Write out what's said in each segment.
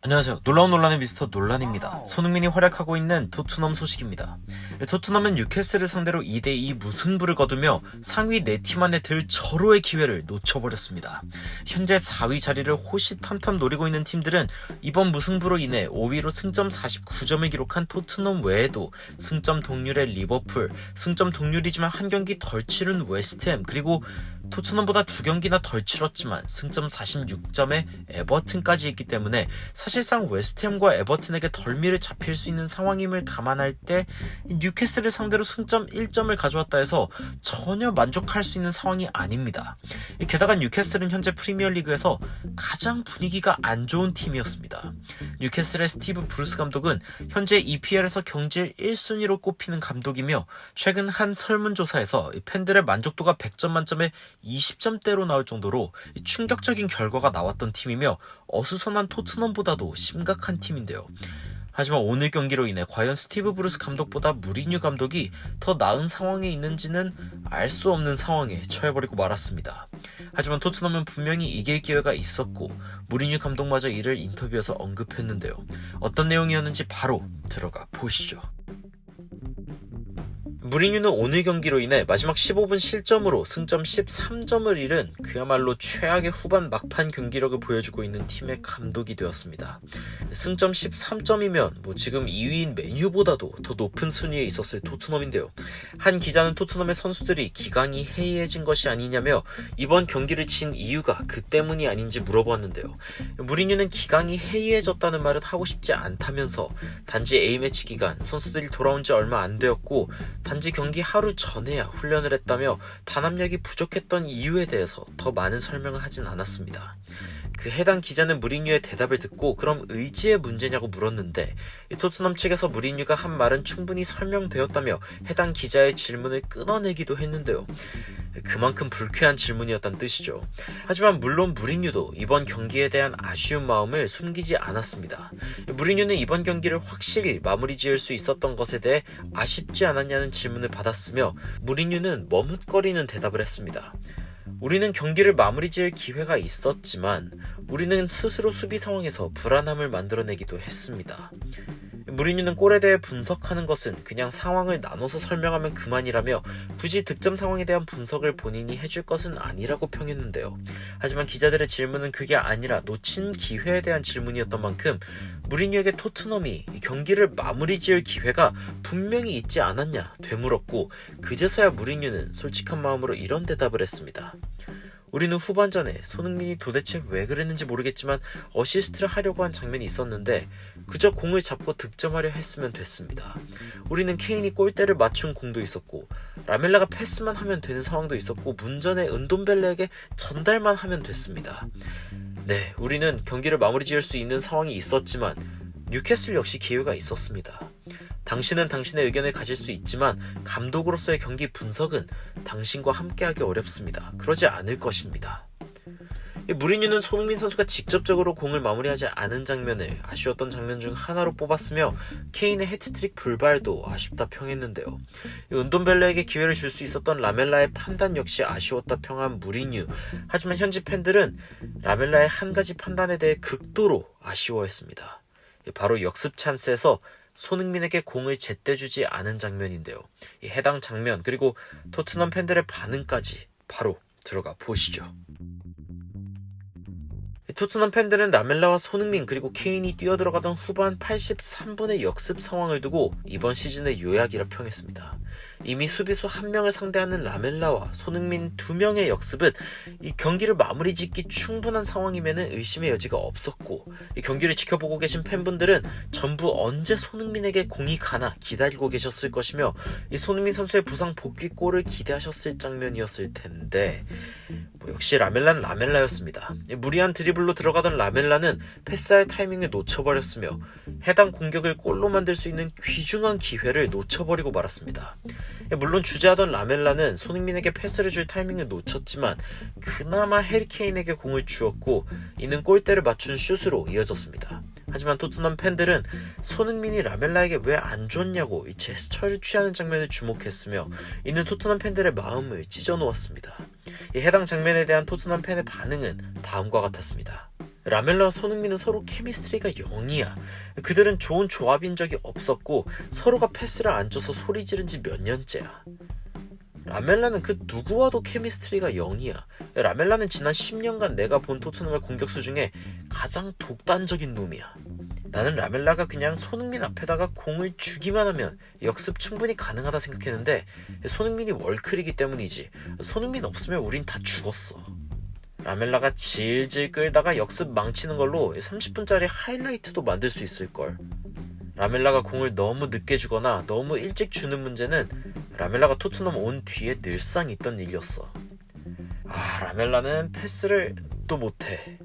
안녕하세요. 놀라운 논란의 미스터 논란입니다. 손흥민이 활약하고 있는 토트넘 소식입니다. 토트넘은 뉴캐슬을 상대로 2대2 무승부를 거두며 상위 4팀 안에 들 절호의 기회를 놓쳐버렸습니다. 현재 4위 자리를 호시탐탐 노리고 있는 팀들은 이번 무승부로 인해 5위로 승점 49점을 기록한 토트넘 외에도 승점 동률의 리버풀, 승점 동률이지만 한 경기 덜 치른 웨스트햄, 그리고 토트넘보다 2경기나 덜 치렀지만 승점 46점의 에버튼까지 있기 때문에 사실상 웨스트햄과 에버튼에게 덜미를 잡힐 수 있는 상황임을 감안할 때 뉴캐슬을 상대로 승점 1점을 가져왔다 해서 전혀 만족할 수 있는 상황이 아닙니다. 게다가 뉴캐슬은 현재 프리미어리그에서 가장 분위기가 안 좋은 팀이었습니다. 뉴캐슬의 스티브 브루스 감독은 현재 EPL에서 경질 1순위로 꼽히는 감독이며 최근 한 설문조사에서 팬들의 만족도가 100점 만점에 20점대로 나올 정도로 충격적인 결과가 나왔던 팀이며 어수선한 토트넘보다도 심각한 팀인데요. 하지만 오늘 경기로 인해 과연 스티브 브루스 감독보다 무리뉴 감독이 더 나은 상황에 있는지는 알 수 없는 상황에 처해버리고 말았습니다. 하지만 토트넘은 분명히 이길 기회가 있었고 무리뉴 감독마저 이를 인터뷰에서 언급했는데요. 어떤 내용이었는지 바로 들어가 보시죠. 무리뉴는 오늘 경기로 인해 마지막 15분 실점으로 승점 13점을 잃은 그야말로 최악의 후반 막판 경기력을 보여주고 있는 팀의 감독이 되었습니다. 승점 13점이면 지금 2위인 맨유보다도 더 높은 순위에 있었을 토트넘인데요. 한 기자는 토트넘의 선수들이 기강이 해이해진 것이 아니냐며 이번 경기를 진 이유가 그 때문이 아닌지 물어보았는데요. 무리뉴는 기강이 해이해졌다는 말은 하고 싶지 않다면서 단지 A매치 기간 선수들이 돌아온 지 얼마 안 되었고 단지 경기 하루 전에야 훈련을 했다며 단합력이 부족했던 이유에 대해서 더 많은 설명을 하진 않았습니다. 그 해당 기자는 무리뉴의 대답을 듣고 그럼 의지의 문제냐고 물었는데 토트넘 측에서 무리뉴가 한 말은 충분히 설명되었다며 해당 기자의 질문을 끊어내기도 했는데요. 그만큼 불쾌한 질문이었다는 뜻이죠. 하지만 물론 무리뉴도 이번 경기에 대한 아쉬운 마음을 숨기지 않았습니다. 무리뉴는 이번 경기를 확실히 마무리 지을 수 있었던 것에 대해 아쉽지 않았냐는 질문을 받았으며 무리뉴는 머뭇거리는 대답을 했습니다. 우리는 경기를 마무리 지을 기회가 있었지만 우리는 스스로 수비 상황에서 불안함을 만들어내기도 했습니다. 무리뉴는 골에 대해 분석하는 것은 그냥 상황을 나눠서 설명하면 그만이라며 굳이 득점 상황에 대한 분석을 본인이 해줄 것은 아니라고 평했는데요. 하지만 기자들의 질문은 그게 아니라 놓친 기회에 대한 질문이었던 만큼 무리뉴에게 토트넘이 경기를 마무리 지을 기회가 분명히 있지 않았냐 되물었고 그제서야 무리뉴는 솔직한 마음으로 이런 대답을 했습니다. 우리는 후반전에 손흥민이 도대체 왜 그랬는지 모르겠지만 어시스트를 하려고 한 장면이 있었는데 그저 공을 잡고 득점하려 했으면 됐습니다. 우리는 케인이 골대를 맞춘 공도 있었고 라멜라가 패스만 하면 되는 상황도 있었고 문전에 은돔벨레에게 전달만 하면 됐습니다. 네, 우리는 경기를 마무리 지을 수 있는 상황이 있었지만 뉴캐슬 역시 기회가 있었습니다. 당신은 당신의 의견을 가질 수 있지만 감독으로서의 경기 분석은 당신과 함께하기 어렵습니다. 그러지 않을 것입니다. 무리뉴는 손흥민 선수가 직접적으로 공을 마무리하지 않은 장면을 아쉬웠던 장면 중 하나로 뽑았으며 케인의 해트트릭 불발도 아쉽다 평했는데요. 은돔벨레에게 기회를 줄 수 있었던 라멜라의 판단 역시 아쉬웠다 평한 무리뉴. 하지만 현지 팬들은 라멜라의 한 가지 판단에 대해 극도로 아쉬워했습니다. 바로 역습 찬스에서 손흥민에게 공을 제때 주지 않은 장면인데요. 이 해당 장면 그리고 토트넘 팬들의 반응까지 바로 들어가 보시죠. 토트넘 팬들은 라멜라와 손흥민 그리고 케인이 뛰어들어가던 후반 83분의 역습 상황을 두고 이번 시즌의 요약이라 평했습니다. 이미 수비수 1명을 상대하는 라멜라와 손흥민 2명의 역습은 이 경기를 마무리 짓기 충분한 상황이면 의심의 여지가 없었고 이 경기를 지켜보고 계신 팬분들은 전부 언제 손흥민에게 공이 가나 기다리고 계셨을 것이며 이 손흥민 선수의 부상 복귀골을 기대하셨을 장면이었을 텐데 역시 라멜라는 라멜라였습니다. 무리한 드리블로 들어가던 라멜라는 패스할 타이밍을 놓쳐버렸으며 해당 공격을 골로 만들 수 있는 귀중한 기회를 놓쳐버리고 말았습니다. 물론 주재하던 라멜라는 손흥민에게 패스를 줄 타이밍을 놓쳤지만 그나마 해리케인에게 공을 주었고 이는 골대를 맞춘 슛으로 이어졌습니다. 하지만 토트넘 팬들은 손흥민이 라멜라에게 왜 안 줬냐고 이 제스처를 취하는 장면을 주목했으며 이는 토트넘 팬들의 마음을 찢어놓았습니다. 이 해당 장면에 대한 토트넘 팬의 반응은 다음과 같았습니다. 라멜라와 손흥민은 서로 케미스트리가 0이야. 그들은 좋은 조합인 적이 없었고 서로가 패스를 안 줘서 소리 지른 지 몇 년째야. 라멜라는 그 누구와도 케미스트리가 0이야. 라멜라는 지난 10년간 내가 본 토트넘의 공격수 중에 가장 독단적인 놈이야. 나는 라멜라가 그냥 손흥민 앞에다가 공을 주기만 하면 역습 충분히 가능하다 생각했는데 손흥민이 월클이기 때문이지. 손흥민 없으면 우린 다 죽었어. 라멜라가 질질 끌다가 역습 망치는 걸로 30분짜리 하이라이트도 만들 수 있을걸. 라멜라가 공을 너무 늦게 주거나 너무 일찍 주는 문제는 라멜라가 토트넘 온 뒤에 늘상 있던 일이었어. 라멜라는 패스를 또 못해.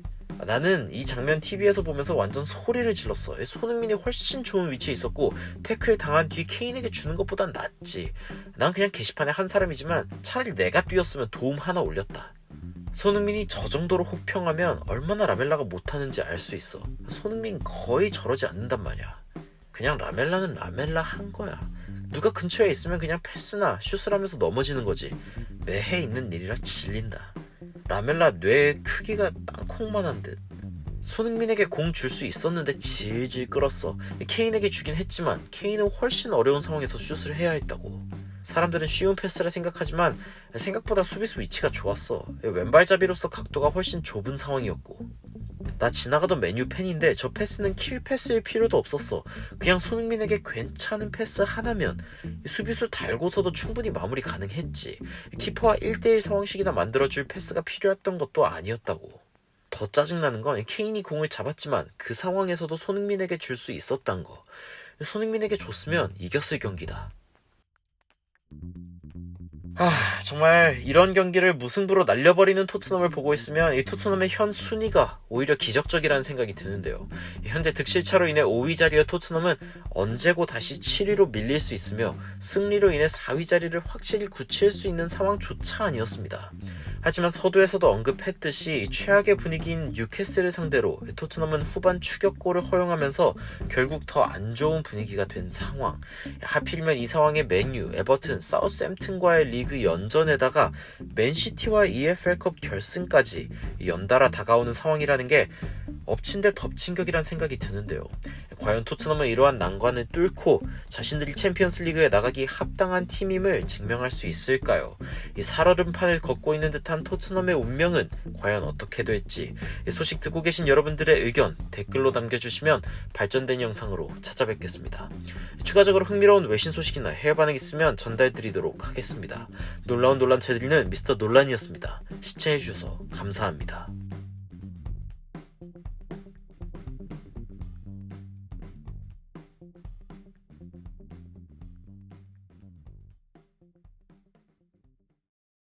나는 이 장면 TV에서 보면서 완전 소리를 질렀어. 손흥민이 훨씬 좋은 위치에 있었고 태클 당한 뒤 케인에게 주는 것보단 낫지. 난 그냥 게시판에 한 사람이지만 차라리 내가 뛰었으면 도움 하나 올렸다. 손흥민이 저 정도로 혹평하면 얼마나 라멜라가 못하는지 알 수 있어. 손흥민 거의 저러지 않는단 말이야. 그냥 라멜라는 라멜라 한 거야. 누가 근처에 있으면 그냥 패스나 슛을 하면서 넘어지는 거지. 매해 있는 일이라 질린다. 라멜라 뇌의 크기가 땅콩만한 듯. 손흥민에게 공 줄 수 있었는데 질질 끌었어. 케인에게 주긴 했지만 케인은 훨씬 어려운 상황에서 슛을 해야 했다고. 사람들은 쉬운 패스라 생각하지만 생각보다 수비수 위치가 좋았어. 왼발잡이로서 각도가 훨씬 좁은 상황이었고. 나 지나가던 메뉴 팬인데 저 패스는 킬 패스일 필요도 없었어. 그냥 손흥민에게 괜찮은 패스 하나면 수비수 달고서도 충분히 마무리 가능했지. 키퍼와 1대1 상황식이나 만들어줄 패스가 필요했던 것도 아니었다고. 더 짜증나는 건 케인이 공을 잡았지만 그 상황에서도 손흥민에게 줄 수 있었단 거. 손흥민에게 줬으면 이겼을 경기다. 정말 이런 경기를 무승부로 날려버리는 토트넘을 보고 있으면 이 토트넘의 현 순위가 오히려 기적적이라는 생각이 드는데요. 현재 득실차로 인해 5위 자리의 토트넘은 언제고 다시 7위로 밀릴 수 있으며 승리로 인해 4위 자리를 확실히 굳힐 수 있는 상황조차 아니었습니다. 하지만 서두에서도 언급했듯이 최악의 분위기인 뉴캐슬을 상대로 토트넘은 후반 추격골을 허용하면서 결국 더 안 좋은 분위기가 된 상황. 하필이면 이 상황에 맨유, 에버튼, 사우스햄튼과의 리그 연전에다가 맨시티와 EFL컵 결승까지 연달아 다가오는 상황이라는 게 엎친 데 덮친 격이란 생각이 드는데요. 과연 토트넘은 이러한 난관을 뚫고 자신들이 챔피언스리그에 나가기 합당한 팀임을 증명할 수 있을까요? 이 살얼음판을 걷고 있는 듯한 토트넘의 운명은 과연 어떻게 될지 소식 듣고 계신 여러분들의 의견 댓글로 남겨주시면 발전된 영상으로 찾아뵙겠습니다. 추가적으로 흥미로운 외신 소식이나 해외 반응 있으면 전달드리도록 하겠습니다. 놀라운 논란 제드리는 미스터 논란이었습니다. 시청해주셔서 감사합니다.